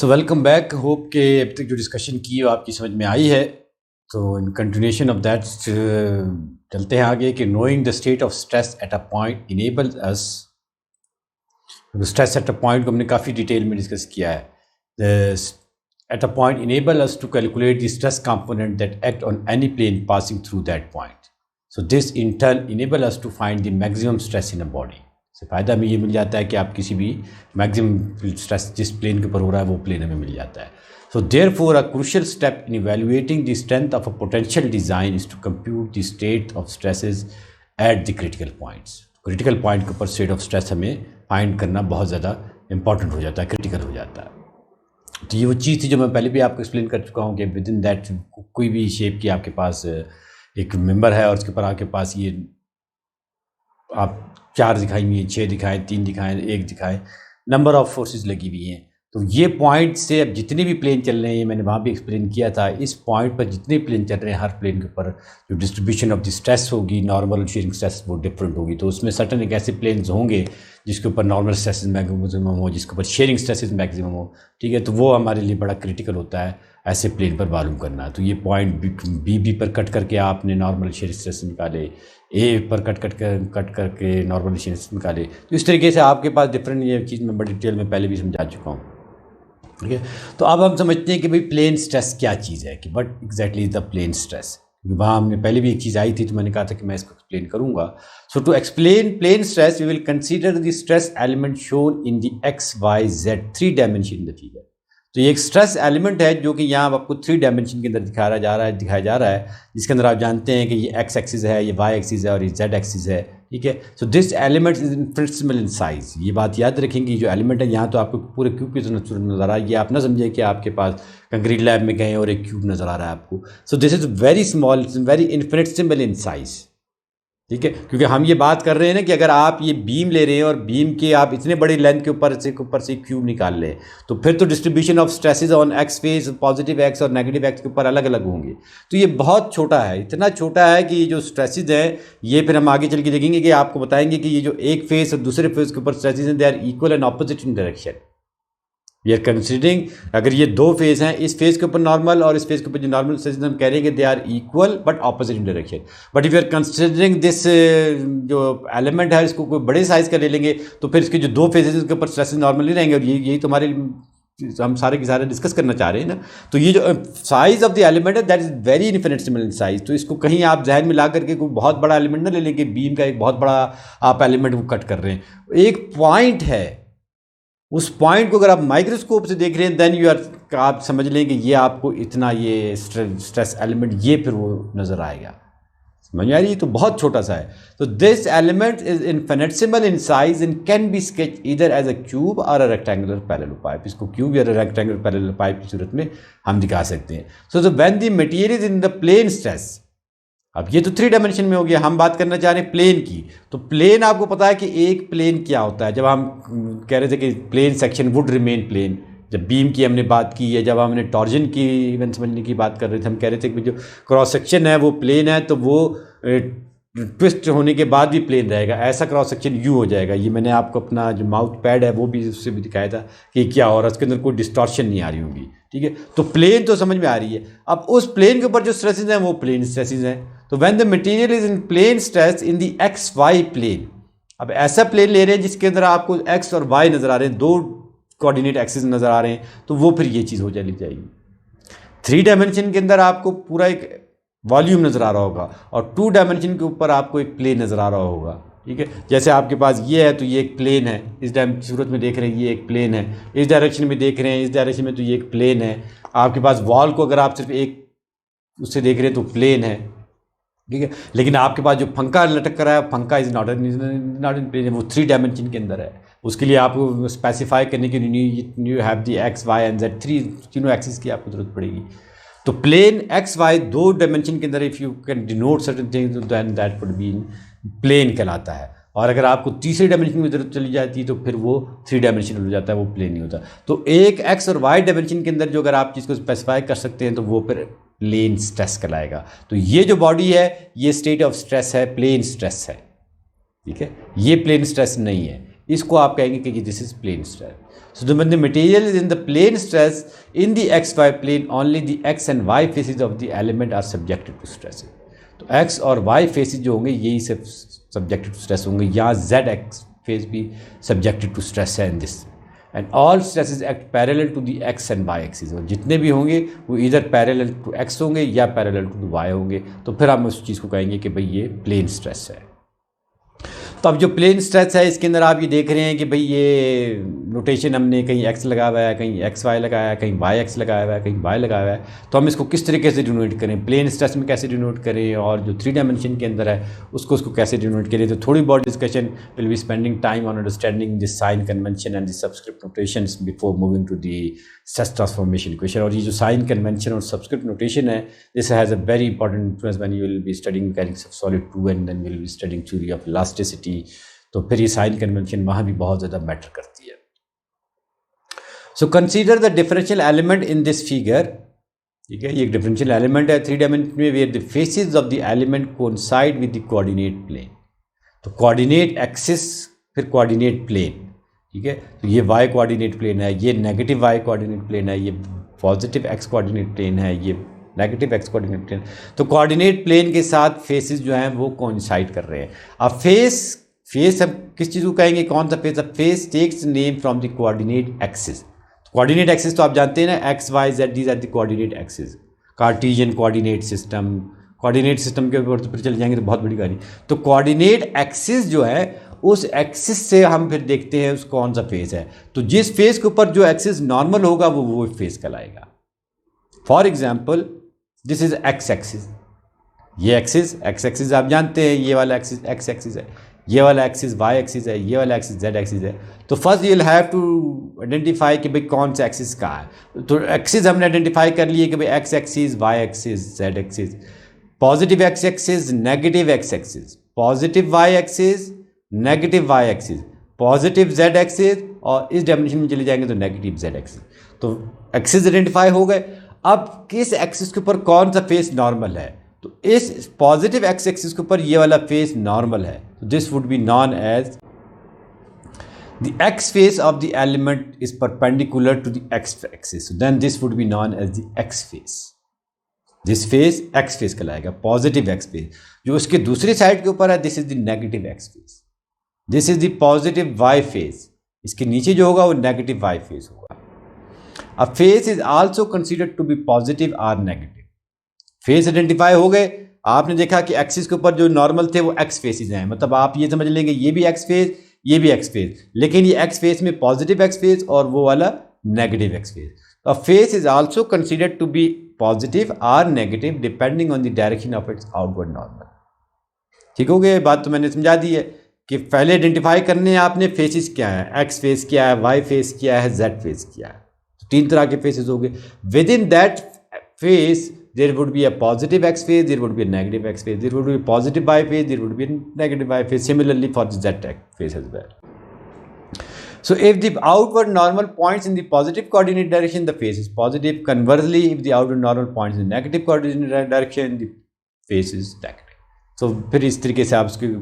So welcome back. Hope के अब तक जो डिस्कशन की वो आपकी समझ में आई है। तो इन कंटिन्यूशन ऑफ दैट चलते हैं आगे कि knowing the state of stress at a point enables us. Stress at a point को हमने काफ़ी डिटेल में डिस्कस किया है। At a point enable us to calculate the stress component that act on any plane passing through that point. So this in turn enable us to find the maximum stress in a body. से फ़ायदा हमें ये मिल जाता है कि आप किसी भी मैक्सिमम स्ट्रेस जिस प्लेन के ऊपर हो रहा है वो प्लेन हमें मिल जाता है। So therefore a crucial step in evaluating the strength of a potential design is to compute the state of stresses at the critical points. Critical point के ऊपर स्टेट ऑफ स्ट्रेस हमें फाइंड करना बहुत ज़्यादा इंपॉर्टेंट हो जाता है, critical हो जाता है। तो ये वो चीज़ थी जो मैं पहले भी आपको एक्सप्लेन कर चुका हूँ कि विद इन दैट कोई भी शेप की आपके पास एक मेंबर है और उसके ऊपर आपके पास ये आप 4 दिखाई हुई हैं, 6 दिखाएं, 3 दिखाएं, 1 दिखाएं, नंबर ऑफ फोर्सेस लगी हुई हैं। तो ये पॉइंट से अब जितने भी प्लेन चल रहे हैं, मैंने वहाँ भी एक्सप्लेन किया था, इस पॉइंट पर जितने प्लेन चल रहे हैं हर प्लेन के ऊपर जो डिस्ट्रीब्यूशन ऑफ द स्ट्रेस होगी, नॉर्मल और शेयरिंग स्ट्रेस, वो डिफरेंट होगी। तो उसमें सर्टन एक ऐसे प्लेन्स होंगे जिसके ऊपर नॉर्मल स्ट्रेस मैक्सिमम हो, जिसके ऊपर शेयरिंग स्ट्रेस मैक्सिमम हो। ठीक है, तो वो हमारे लिए बड़ा क्रिटिकल होता है ऐसे प्लेन पर मालूम करना। तो ये पॉइंट बी पर कट करके आपने नॉर्मल शेयरिंग स्ट्रेस निकाले, ए पर कट करके नॉर्मल शेयरिंग स्ट्रेस निकाले। तो इस तरीके से आपके पास डिफरेंट ये चीज़ मैं बड़ी डिटेल में पहले भी समझा चुका हूँ। ठीक है, तो अब हम समझते हैं कि भाई प्लेन स्ट्रेस क्या चीज़ है, कि what exactly is the plane stress. वहाँ हमने पहले भी एक चीज़ आई थी तो मैंने कहा था कि मैं इसको एक्सप्लेन करूँगा। So to explain plane stress we will consider the stress element shown in the x y z 3 dimension in the figure. तो ये एक स्ट्रेस एलिमेंट है जो कि यहाँ आपको 3 डायमेंशन के अंदर दिखाया जा रहा है, जिसके अंदर आप जानते हैं कि ये एक्स एक्सिस है, ये वाई एक्सिस है और ये जेड एक्सिस है। ठीक है, so this element is infinitesimal in size. ये बात याद रखेंगे, जो एलिमेंट है यहाँ तो आपको पूरे क्यूब की तरह नजर आ रहा है। ये आप ना समझे कि आपके पास कंक्रीट लैब में गए और एक क्यूब नजर आ रहा है आपको। So this is very small, very infinitesimal in size. ठीक है, क्योंकि हम ये बात कर रहे हैं ना कि अगर आप ये बीम ले रहे हैं और बीम के आप इतने बड़े लेंथ के ऊपर से क्यूब निकाल लें, तो फिर तो distribution of stresses on x face, positive x और नेगेटिव एक्स के ऊपर अलग अलग होंगे। तो ये बहुत छोटा है, इतना छोटा है कि ये जो स्ट्रेसेस हैं ये फिर हम आगे चल के देखेंगे कि आपको बताएंगे कि ये जो एक फेस और दूसरे फेस के ऊपर स्ट्रेसेस हैं, they are equal and opposite in direction. We are considering, अगर ये 2 फेस हैं, इस फेस के ऊपर नॉर्मल और इस फेस के ऊपर जो नॉर्मल स्ट्रेसेस हम कह रहे हैं कि they are equal but opposite in direction. But if you are considering this जो एलिमेंट है इसको कोई बड़े साइज का ले लेंगे तो फिर इसके जो 2 फेसेस के ऊपर स्ट्रेसेस नॉर्मल नहीं रहेंगे। और यही तो हमारे हम सारे के सारे डिस्कस करना चाह रहे हैं ना। तो ये जो साइज ऑफ द एलिमेंट है that is very infinitesimal in size. तो इसको कहीं आप जहन में ला करके कोई बहुत बड़ा एलिमेंट ना ले लेंगे, बीम का एक बहुत बड़ा आप एलिमेंट को कट कर रहे हैं। एक पॉइंट है, उस पॉइंट को अगर आप माइक्रोस्कोप से देख रहे हैं देन आप समझ लें कि ये आपको इतना ये स्ट्रेस एलिमेंट ये फिर वो नज़र आएगा। समझ में आ रही है? तो बहुत छोटा सा है। तो this element is infinitesimal in size and can be sketch इधर एज अ क्यूब और अ रेक्टेंगुलर पैरेलल पाइप। इसको क्यूब या रेक्टेंगुलर पैरेलल पाइप की सूरत में हम दिखा सकते हैं। So when the material is in the plane stress, अब ये तो 3 डायमेंशन में हो गया, हम बात करना चाह रहे हैं प्लेन की। तो प्लेन आपको पता है कि एक प्लेन क्या होता है। जब हम कह रहे थे कि plane section would remain plane, जब बीम की हमने बात की है, जब हमने टॉर्जन की इवन समझने की बात कर रहे थे, हम कह रहे थे कि जो क्रॉस सेक्शन है वो प्लेन है, तो वो ट्विस्ट होने के बाद भी प्लेन रहेगा। ऐसा क्रॉस सेक्शन यू हो जाएगा। ये मैंने आपको अपना जो माउथ पैड है वो भी उससे भी दिखाया था कि क्या हो रहा है, उसके अंदर कोई डिस्टॉर्शन नहीं आ रही होगी। ठीक है, तो प्लेन तो समझ में आ रही है। अब उस प्लेन के ऊपर जो स्ट्रेसेस हैं वो प्लेन स्ट्रेसेस हैं। तो when the material is in plane stress in the x y plane, अब ऐसा प्लेन ले रहे हैं जिसके अंदर आपको एक्स और वाई नजर आ रहे हैं, 2 कोऑर्डिनेट एक्सिस नजर आ रहे हैं, तो वो फिर ये चीज़ हो जाएगी। 3 डायमेंशन के अंदर आपको पूरा एक वॉल्यूम नज़र आ रहा होगा और 2 डायमेंशन के ऊपर आपको एक प्लेन नज़र आ रहा होगा। ठीक है, जैसे आपके पास ये है तो ये एक प्लेन है, इस सूरत में देख रहे हैं ये एक प्लेन है, इस डायरेक्शन में देख रहे हैं इस डायरेक्शन में तो ये एक प्लेन है। आपके पास वॉल को अगर आप सिर्फ एक उससे देख रहे हैं तो प्लेन है। ठीक है, लेकिन आपके पास जो पंखा लटक कर रहा है, पंखा इज नॉट इन प्लेन, वो 3 डायमेंशन के अंदर है। उसके लिए आपको स्पेसिफाई करने के लिए you have the x y and z 3 तीनों एक्सिस की आपको जरूरत पड़ेगी। तो प्लेन एक्स वाई 2 डायमेंशन के अंदर if you can denote certain things then that would be plane कहलाता है। और अगर आपको तीसरे डायमेंशन में जरूरत चली जाती है तो फिर वो 3 डायमेंशनल हो जाता है, वो प्लेन नहीं होता। तो एक एक्स और वाई डायमेंशन के अंदर जो अगर आप चीज़ को स्पेसिफाई कर सकते हैं तो वो फिर प्लेन स्ट्रेस कहलाएगा। तो ये जो बॉडी है ये स्टेट ऑफ स्ट्रेस है, प्लेन स्ट्रेस है। ठीक है, ये प्लेन स्ट्रेस नहीं है। इसको आप कहेंगे कि this is plane stress. So the material is in the plane stress in the xy plane, only the x and y faces of the element are subjected to stress. तो x और y faces जो होंगे यही सब subjected to stress होंगे. यहाँ z x phase भी subjected to stress है in this. And all stresses act parallel to the x and y axis. और जितने भी होंगे वो either parallel to x होंगे या parallel to the y होंगे. तो फिर हम उस चीज़ को कहेंगे कि भाई ये plane stress है. तो अब जो प्लेन स्ट्रेस है इसके अंदर आप ये देख रहे हैं कि भाई ये नोटेशन हमने कहीं एक्स लगाया हुआ है, कहीं एक्स वाई लगाया है, कहीं वाई एक्स लगाया हुआ है, कहीं वाई लगाया हुआ है. तो हम इसको किस तरीके से डिनोट करें, प्लेन स्ट्रेस में कैसे डिनोट करें और जो 3 डायमेंशन के अंदर है उसको कैसे डिनोट करें. तो थोड़ी बहुत discussion will be spending time on understanding this sign convention and the subscript notations before moving to the stress transformation equation. और ये जो साइन कन्वेंशन और सबस्क्रिप्ट नोटेशन है this has a very important influence when you will be studying mechanics of solid 2 and then will be studying theory of elasticity. तो फिर ये sign convention वहाँ भी बहुत ज़्यादा मैटर करती है. So consider the differential element in this figure. ठीक है, ये एक डिफरेंशियल एलिमेंट है 3 डायमेंशन में where the faces of the element coincide with the coordinate plane. तो कोऑर्डिनेट एक्सिस फिर कोऑर्डिनेट प्लेन. ठीक है, तो ये y कोऑर्डिनेट प्लेन है, ये नेगेटिव y कोऑर्डिनेट प्लेन है, ये पॉजिटिव x कोऑर्डिनेट प्लेन है, ये नेगेटिव x कोऑर्डिनेट प्लेन. तो कोऑर्डिनेट प्लेन के साथ फेसेस जो हैं वो कोइंसाइड कर रहे हैं. अब फेस हम किस चीज़ को कहेंगे, कौन सा face? Face takes name from the coordinate axis. Coordinate axis तो आप जानते हैं ना, x y z these are the coordinate axis. Cartesian coordinate system के ऊपर तो फिर चले जाएंगे तो बहुत बड़ी कहानी. तो कोऑर्डिनेट एक्सिस जो है उस एक्सिस से हम फिर देखते हैं उस कौन सा फेस है. तो जिस फेस के ऊपर जो एक्सिस नॉर्मल होगा वो फेस कहलाएगा. For example this is x axis. ये एक्सिस एक्स एक्सिस आप जानते हैं, ये वाला एक्सिस एक्स एक्सिस है, ये वाला एक्सिस वाई एक्सिस है, ये वाला एक्सिस जेड एक्सिस है. तो first you will have to identify कि भाई कौन सा एक्सिस कहाँ है. तो एक्सिस हमने आइडेंटिफाई कर लिए कि भाई x axis, y axis, z axis. Positive x axis, negative x axis, positive y axis, negative y axis, positive z axis, और इस डायमेंशन में चले जाएंगे तो नेगेटिव जेड एक्सिस. तो एक्सिस आइडेंटिफाई हो गए. अब किस एक्सिस के ऊपर कौन सा फेस नॉर्मल है? तो इस पॉजिटिव एक्स एक्सिस के ऊपर ये वाला फेस नॉर्मल है. तो this would be known as the x face of the element is perpendicular to the x axis. Then this would be known as the x face. This face x face कहलाएगा, positive x face. जो उसके दूसरी side के ऊपर है this is the negative x face. This is the positive y face. इसके नीचे जो होगा वो नेगेटिव वाई फेस होगा. A face is also considered to be positive और नेगेटिव. फेस आइडेंटिफाई हो गए. आपने देखा कि एक्सिस के ऊपर जो नॉर्मल थे वो एक्स फेसेस हैं, मतलब आप ये समझ लेंगे ये भी एक्स फेस, ये भी एक्स फेस, लेकिन ये एक्स फेस में पॉजिटिव एक्स फेस और वो वाला negative x face. A face is also considered to be positive और negative depending on the direction of its outward normal. ठीक हो गया, बात तो मैंने समझा दी है कि पहले आइडेंटिफाई करने हैं आपने फेसेस क्या है, एक्स फेस क्या है, वाई फेस क्या है, जेड फेस क्या है. तो 3 तरह के फेसेस हो गए. With in that face there would be a positive x phase, there would be a negative x phase, there would be a positive y phase, there would be a negative y phase. Similarly for the z phase as well. So if the outward normal points in the positive coordinate direction, the phase is positive. Conversely, if the outward normal points in the negative coordinate direction, the phase is negative. So फिर इस तरीके से आप उसकी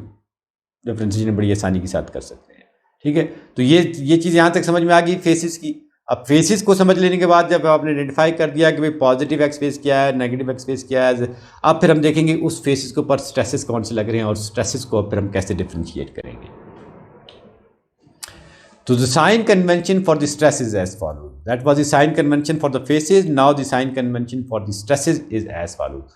differentiation बड़ी आसानी के साथ कर सकते हैं. ठीक है, तो ये चीज़ यहाँ तक समझ में आ गई फेसेस की. अब फेसेस को समझ लेने के बाद जब आपने आइडेंटिफाई कर दिया कि भाई पॉजिटिव एक्स फेस क्या है, नेगेटिव एक्स फेस क्या है, अब फिर हम देखेंगे उस फेसेस के ऊपर स्ट्रेसेस कौन से लग रहे हैं और स्ट्रेसेस को फिर हम कैसे डिफरेंशिएट करेंगे. तो the sign convention for the stress is as follow. That was the sign convention for the faces. Now the sign convention for the stresses is as follow.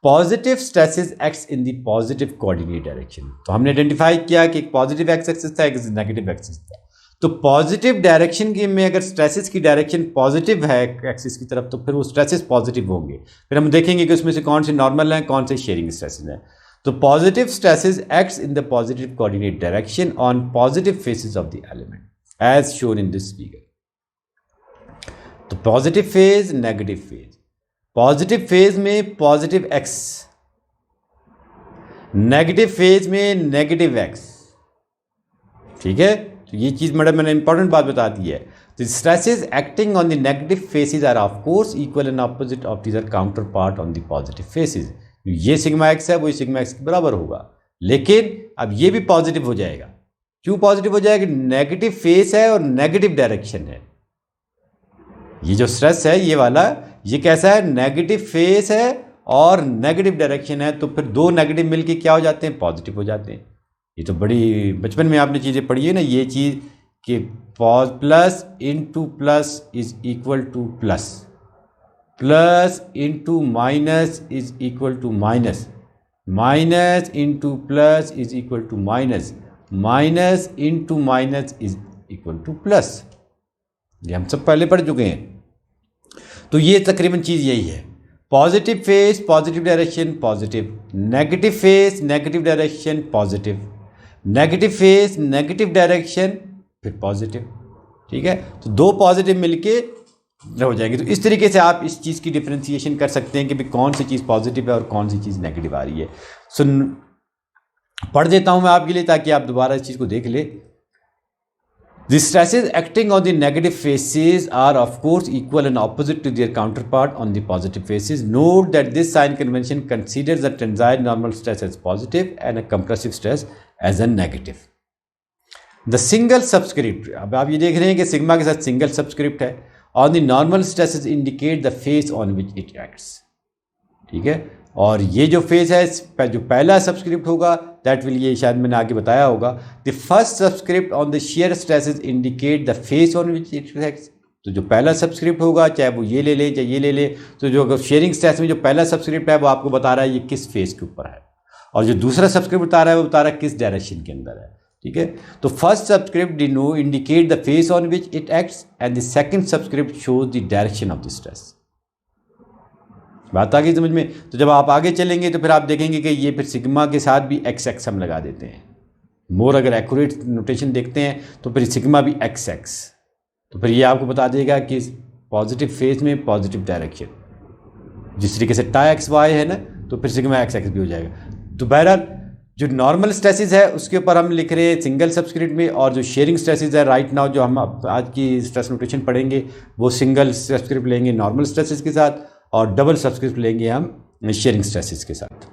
Positive stresses acts in the positive coordinate direction. तो हमने identify किया कि एक positive x axis था, एक negative axis था. तो positive direction के में अगर स्ट्रेसेस की डायरेक्शन पॉजिटिव है एक्सिस की तरफ तो फिर वो स्ट्रेसेस पॉजिटिव होंगे. फिर हम देखेंगे कि उसमें से कौन से नॉर्मल हैं, कौन से शेयरिंग स्ट्रेसेस हैं. तो positive stresses acts in the positive coordinate direction on positive faces of the element as shown in this figure. तो positive face, negative face. Positive face में पॉजिटिव एक्स, नेगेटिव फेज में negative x. ठीक है, तो ये चीज़ मैंने important बात बता दी है. तो stresses acting on the negative faces are of course equal and opposite of these are counter part on the positive faces. ये सिग्मा एक्स है वो सिग्मा एक्स के बराबर होगा, लेकिन अब ये भी पॉजिटिव हो जाएगा. क्यों पॉजिटिव हो जाएगा? नेगेटिव फेस है और नेगेटिव डायरेक्शन है। ये जो स्ट्रेस है ये वाला, ये कैसा है? नेगेटिव फेस है और नेगेटिव डायरेक्शन है, तो फिर दो नेगेटिव मिलके क्या हो जाते हैं? पॉजिटिव हो जाते हैं। ये तो बड़ी बचपन में आपने चीज़ें पढ़ी है ना, ये चीज़ कि plus into plus is equal to plus, plus into minus is equal to minus, minus into plus is equal to minus, minus into minus is equal to plus. ये हम सब पहले पढ़ चुके हैं। तो ये तकरीबन चीज़ यही है। Positive face positive direction positive, negative face negative direction positive, negative face negative direction फिर पॉजिटिव। ठीक है, तो दो पॉजिटिव मिलके हो जाएंगे। तो इस तरीके से आप इस चीज़ की डिफ्रेंशिएशन कर सकते हैं कि भाई कौन सी चीज़ पॉजिटिव है और कौन सी चीज़ नेगेटिव आ रही है। पढ़ देता हूँ मैं आपके लिए ताकि आप दोबारा इस चीज़ को देख ले। The stresses acting on the negative faces are of course equal and opposite to their counterpart on the positive faces. Note that this sign convention considers a tensile normal stress as positive and a compressive stress as a negative. The single subscript, अब आप ये देख रहे हैं कि sigma के साथ single subscript है, on the normal stresses indicate the phase on which it acts. ठीक है, और ये जो फेज है जो पहला सबस्क्रिप्ट होगा दैट विल, ये शायद मैंने आगे बताया होगा, the first subscript on the shear stresses indicate the phase on which it acts. तो जो पहला सबस्क्रिप्ट होगा, चाहे वो ये ले ले चाहे ये ले ले, तो जो शेयरिंग स्ट्रेस में जो पहला सबस्क्रिप्ट है वो आपको बता रहा है ये किस फेज के ऊपर है, और जो दूसरा सबस्क्रिप्ट बता रहा है वो बता रहा है किस डायरेक्शन के अंदर है। ठीक है, तो first subscript indicate the phase on which it acts and the second subscript shows the direction of the stress. बात आ गई समझ में? तो जब आप आगे चलेंगे तो फिर आप देखेंगे कि ये फिर सिग्मा के साथ भी एक्स एक्स हम लगा देते हैं। मोर अगर एक्यूरेट नोटेशन देखते हैं तो फिर सिग्मा भी एक्स एक्स, तो फिर ये आपको बता देगा कि पॉजिटिव फेज में पॉजिटिव डायरेक्शन, जिस तरीके से टा एक्स वाई है ना, तो फिर सिग्मा एक्स एक्स भी हो जाएगा। तो बहरहाल जो नॉर्मल स्ट्रेसेस है उसके ऊपर हम लिख रहे हैं सिंगल सबस्क्रिप्ट में, और जो शेयरिंग स्ट्रेसेस है राइट नाउ जो हम आज की स्ट्रेस नोटेशन पढ़ेंगे वो सिंगल सबस्क्रिप्ट लेंगे नॉर्मल स्ट्रेसेस के साथ, और डबल सबस्क्रिप्ट लेंगे हम शेयरिंग स्ट्रेसेस के साथ।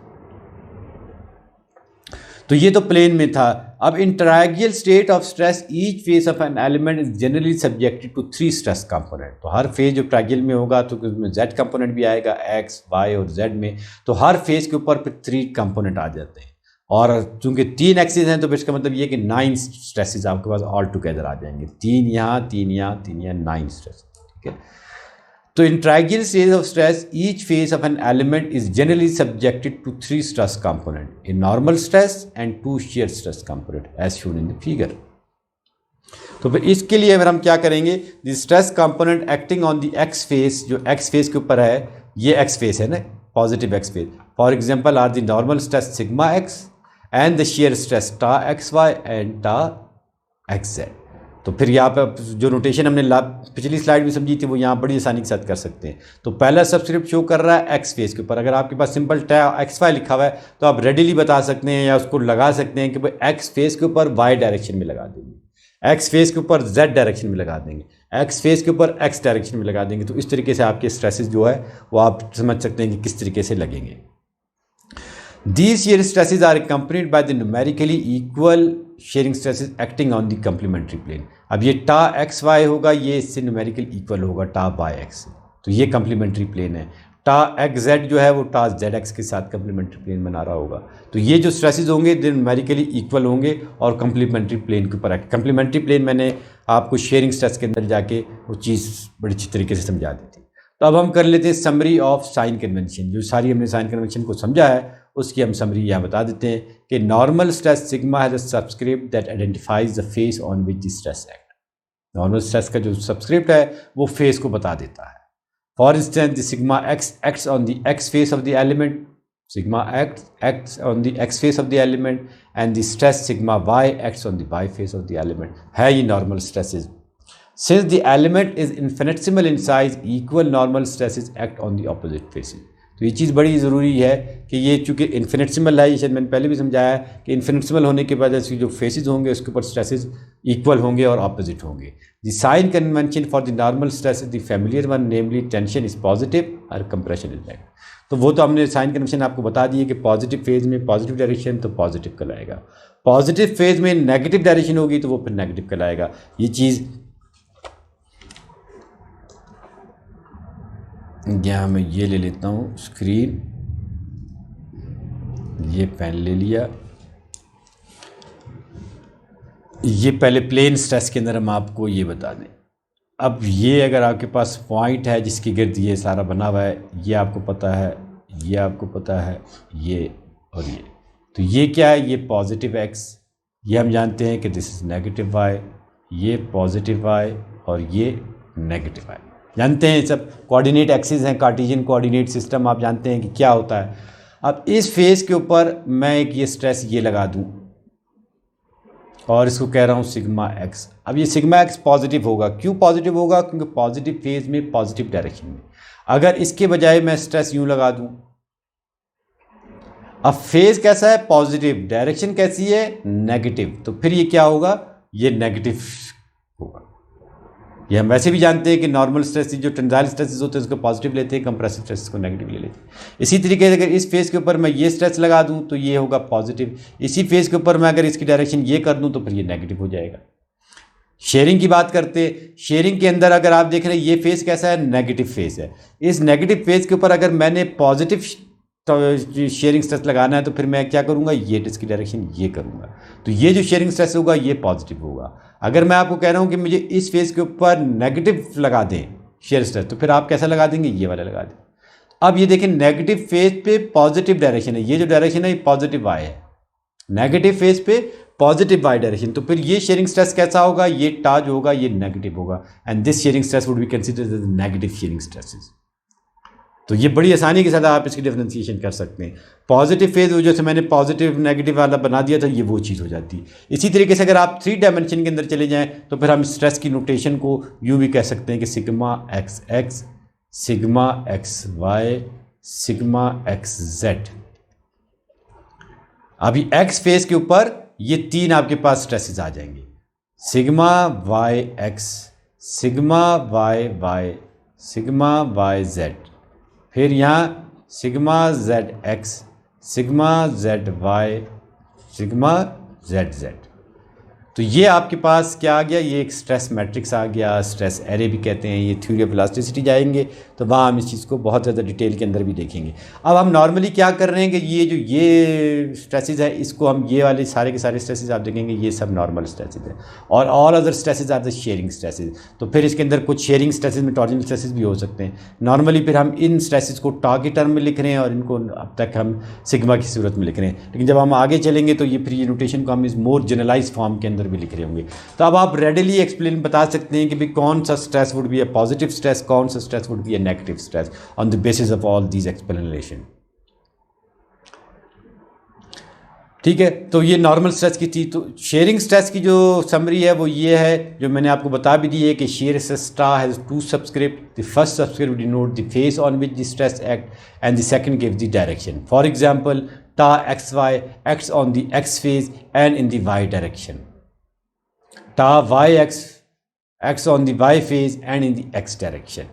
तो ये तो प्लेन में था। अब in triangle state of stress each phase of an element is generally subjected to 3 stress component. तो हर फेज जो ट्रायंगल में होगा तो उसमें जेड कंपोनेंट भी आएगा, एक्स वाई और जेड में, तो हर फेज के ऊपर फिर 3 कंपोनेंट आ जाते हैं। और चूंकि 3 एक्सिस हैं तो फिर इसका मतलब ये कि 9 स्ट्रेसेस आपके पास ऑल टुगेदर आ जाएंगे, 3 यहाँ 3 यहाँ 3 यहाँ 9 स्ट्रेस। ठीक है, तो in triangle stage of stress, each phase of an element is generally subjected to 3 stress component, a normal stress and 2 shear stress component as shown in the figure. तो फिर इसके लिए अगर हम क्या करेंगे, the stress component acting on the x phase, जो x phase के ऊपर है, ये x phase है ना, positive x phase. For example are the normal stress sigma x and the shear stress ta xy and ta xz. तो फिर यहाँ पर जो नोटेशन हमने पिछली स्लाइड में समझी थी वो यहाँ बड़ी आसानी के साथ कर सकते हैं। तो पहला सबस्क्रिप्ट शो कर रहा है एक्स फेज के ऊपर, अगर आपके पास सिंपल एक्स वाई लिखा हुआ है तो आप रेडिली बता सकते हैं या उसको लगा सकते हैं कि भाई एक्स फेज के ऊपर वाई डायरेक्शन में लगा देंगे, एक्स फेज के ऊपर जेड डायरेक्शन में लगा देंगे, एक्स फेज के ऊपर एक्स डायरेक्शन में लगा देंगे। तो इस तरीके से आपके स्ट्रेसेस जो है वो आप समझ सकते हैं कि किस तरीके से लगेंगे। These shear stresses are accompanied by the numerically equal shearing stresses acting on the complementary plane. अब ये टा एक्स वाई होगा, ये इससे न्यूमेरिकल इक्वल होगा टा बाई एक्स, तो ये कंप्लीमेंट्री प्लेन है। टा एक्स जेड जो है वो टा जेड एक्स के साथ कंप्लीमेंट्री प्लेन बना रहा होगा। तो ये जो स्ट्रेसेस होंगे दे न्यूमेरिकली इक्वल होंगे और कंप्लीमेंट्री प्लेन के ऊपर एक्ट। कंप्लीमेंट्री प्लेन मैंने आपको शेयरिंग स्ट्रेस के अंदर जाके वो चीज़ बड़ी अच्छी तरीके से समझा दी थी। तो अब हम कर लेते हैं समरी ऑफ साइन कन्वेंशन। जो सारी हमने साइन कन्वेंशन को समझा है उसकी हम समरी यहाँ बता देते हैं कि normal stress sigma has a subscript that identifies the face on which the stress act. Normal stress का जो सबस्क्रिप्ट है वो फेस को बता देता है। For instance the sigma x acts on the x face of the element, sigma acts on the x face of the element and the stress sigma y acts on the y face of the element. है ये normal stresses. Since the element is infinitesimal in size, equal normal stresses act on the opposite faces. तो ये चीज़ बड़ी ज़रूरी है कि ये चूँकि इन्फिनिटेसिमल है, ये शायद मैंने पहले भी समझाया है कि इन्फिनिटेसिमल होने के बाद इसकी जो फेसेस होंगे उसके ऊपर स्ट्रेसेस इक्वल होंगे और ऑपोजिट होंगे। The sign convention for the normal stress is the familiar one, namely tension is positive और कंप्रेशन इज नेगेटिव। तो वो तो हमने साइन कन्वेंशन आपको बता दिए कि पॉजिटिव फेज में पॉजिटिव डायरेक्शन तो पॉजिटिव कहलाएगा, पॉजिटिव फेज में नेगेटिव डायरेक्शन होगी तो वो फिर नेगेटिव कहलाएगा। ये चीज़ यहाँ मैं ये ले लेता हूँ स्क्रीन, ये पेन ले लिया। ये पहले प्लेन स्ट्रेस के अंदर हम आपको ये बता दें। अब ये अगर आपके पास पॉइंट है जिसके गिर्द ये सारा बना हुआ है, ये आपको पता है, ये आपको पता है, ये और ये, तो ये क्या है, ये पॉजिटिव एक्स, ये हम जानते हैं कि दिस इज़ नेगेटिव वाई, ये पॉजिटिव वाई और ये नेगेटिव वाई, जानते हैं सब कोऑर्डिनेट एक्सिस हैं, कार्टेशियन कोऑर्डिनेट सिस्टम आप जानते हैं कि क्या होता है। अब इस फेस के ऊपर मैं एक ये स्ट्रेस ये लगा दूं और इसको कह रहा हूँ सिग्मा एक्स। अब ये सिग्मा एक्स पॉजिटिव होगा, क्यों पॉजिटिव होगा, क्योंकि पॉजिटिव फेज में पॉजिटिव डायरेक्शन में। अगर इसके बजाय मैं स्ट्रेस यूं लगा दूं, अब फेज कैसा है, पॉजिटिव, डायरेक्शन कैसी है, नेगेटिव, तो फिर ये क्या होगा, ये नेगेटिव होगा। ये हम वैसे भी जानते हैं कि नॉर्मल स्ट्रेस जो टेंसाइल स्ट्रेसेस होते हैं उसको पॉजिटिव लेते हैं, कंप्रेसिव स्ट्रेस को नेगेटिव ले लेते हैं। इसी तरीके से अगर इस फेस के ऊपर मैं ये स्ट्रेस लगा दूं तो ये होगा पॉजिटिव, इसी फेस के ऊपर मैं अगर इसकी डायरेक्शन ये कर दूं तो फिर ये नेगेटिव हो जाएगा। शेयरिंग की बात करते, शेयरिंग के अंदर अगर आप देख रहे हैं ये फेस कैसा है, नेगेटिव फेस है। इस नेगेटिव फेस के ऊपर अगर मैंने पॉजिटिव शेयरिंग स्ट्रेस लगाना है तो फिर मैं क्या करूंगा, ये इसकी डायरेक्शन ये करूंगा, तो ये जो शेयरिंग स्ट्रेस होगा ये पॉजिटिव होगा। अगर मैं आपको कह रहा हूं कि मुझे इस फेस के ऊपर नेगेटिव लगा दें शेयर स्ट्रेस, तो फिर आप कैसा लगा देंगे, ये वाला लगा दें। अब ये देखें नेगेटिव फेस पे पॉजिटिव डायरेक्शन है, ये जो डायरेक्शन है ये पॉजिटिव वाई है, नेगेटिव फेस पे पॉजिटिव वाई डायरेक्शन, तो फिर ये शेयरिंग स्ट्रेस कैसा होगा, ये टा जो होगा ये नेगेटिव होगा, and this shearing stress would be considered as negative shearing stresses. तो ये बड़ी आसानी के साथ आप इसकी डिफरेंशिएशन कर सकते हैं। पॉजिटिव फेज जो से मैंने पॉजिटिव नेगेटिव वाला बना दिया था, ये वो चीज़ हो जाती है। इसी तरीके से अगर आप 3 डायमेंशन के अंदर चले जाएं तो फिर हम स्ट्रेस की नोटेशन को यूँ भी कह सकते हैं कि sigma x x, sigma x y, sigma x z. अभी एक्स फेज के ऊपर ये 3 आपके पास स्ट्रेसेस आ जाएंगे, sigma y x, sigma y y, sigma y z, फिर यहाँ sigma z x, sigma z y, sigma z z. तो ये आपके पास क्या आ गया, ये एक स्ट्रेस मैट्रिक्स आ गया, स्ट्रेस एरे भी कहते हैं। ये थ्योरी ऑफ इलास्टिसिटी जाएंगे तो वहाँ हम इस चीज़ को बहुत ज़्यादा डिटेल के अंदर भी देखेंगे। अब हम नॉर्मली क्या कर रहे हैं कि ये जो ये स्ट्रेसेस है इसको हम ये वाले सारे के सारे स्ट्रेसेस आप देखेंगे ये सब नॉर्मल स्ट्रेसेस है, और all other stresses are the shearing stresses. तो फिर इसके अंदर कुछ शेयरिंग स्ट्रेसेस में टॉर्जनल स्ट्रेसेस भी हो सकते हैं। नॉर्मली फिर हम इन स्ट्रेसेस को टा के टर्म में लिख रहे हैं और इनको अब तक हम सिग्मा की सूरत में लिख रहे हैं, लेकिन जब हम आगे चलेंगे तो ये फिर ये नोटेशन को हम इस मोर जनरलाइज फॉर्म के अंदर भी लिख रहे होंगे। तो अब आप रेडिली एक्सप्लेन बता सकते हैं कि भाई कौन सा stress would be a positive stress, कौन सा stress would be a negative stress on the basis of all these explanation. ठीक है, तो ये नॉर्मल स्ट्रेस की थी। तो शेयरिंग स्ट्रेस की जो समरी है वो ये है जो मैंने आपको बता भी दी है कि shear stress tau has 2 subscript, the first subscript denote the face on which the stress act and the second gives the direction. For example tau x y acts on the x face and in the y direction, tau y x acts on the y face and in the x direction.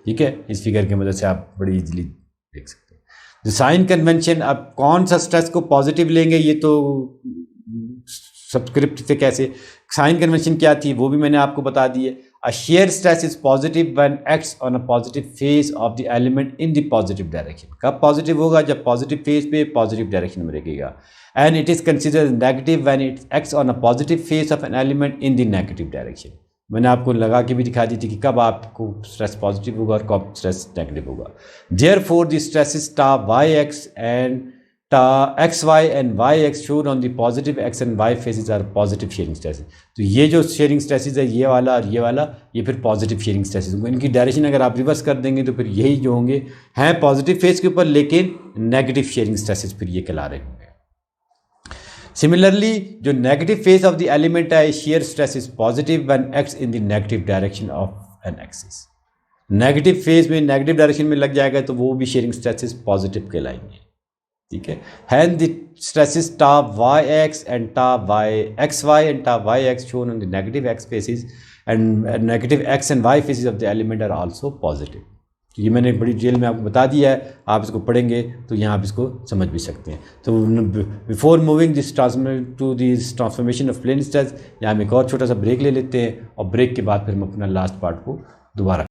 ठीक है, इस figure की मदद से आप बड़ी easily देख सकते हैं। जो साइन कन्वेंशन, अब कौन सा स्ट्रेस को पॉजिटिव लेंगे ये तो सबस्क्रिप्ट से कैसे, साइन कन्वेंशन क्या थी वो भी मैंने आपको बता दी है। A share stress is positive when acts on a positive phase of the element in the positive direction. कब पॉजिटिव होगा, जब पॉजिटिव फेज पे पॉजिटिव डायरेक्शन में रहेगा। And it is considered negative when it acts on a positive phase of an element in the negative direction. मैंने आपको लगा के भी दिखा दी थी कि कब आपको स्ट्रेस पॉजिटिव होगा और कब स्ट्रेस नेगेटिव होगा। Therefore the stresses tau y x and tau x y and y x shown on the positive x and y faces are positive shearing stresses. तो ये जो शेयरिंग स्ट्रेसेस है ये वाला और ये वाला, ये फिर पॉजिटिव शेयरिंग स्ट्रेसेस होंगे। इनकी डायरेक्शन अगर आप रिवर्स कर देंगे तो फिर यही जो होंगे हैं पॉजिटिव फेस के ऊपर, लेकिन नेगेटिव शेयरिंग स्ट्रेसेस फिर ये कहला रहे होंगे। Similarly, जो negative face of the element है shear stress is positive when acts in the negative direction of an axis. Negative face में नेगेटिव डायरेक्शन में लग जाएगा तो वो भी शेयरिंग स्ट्रेसेस पॉजिटिव कहलाएंगे। ठीक है, hand the stresses tau y x and tau y x y and tau y x shown on the negative x faces and negative x and y faces of the element are also positive. ये मैंने बड़ी detail में आपको बता दिया है, आप इसको पढ़ेंगे तो यहाँ आप इसको समझ भी सकते हैं। तो before moving this transformation of plane stress, यहाँ हम एक और छोटा सा ब्रेक ले लेते हैं और ब्रेक के बाद फिर हम अपना लास्ट पार्ट को दोबारा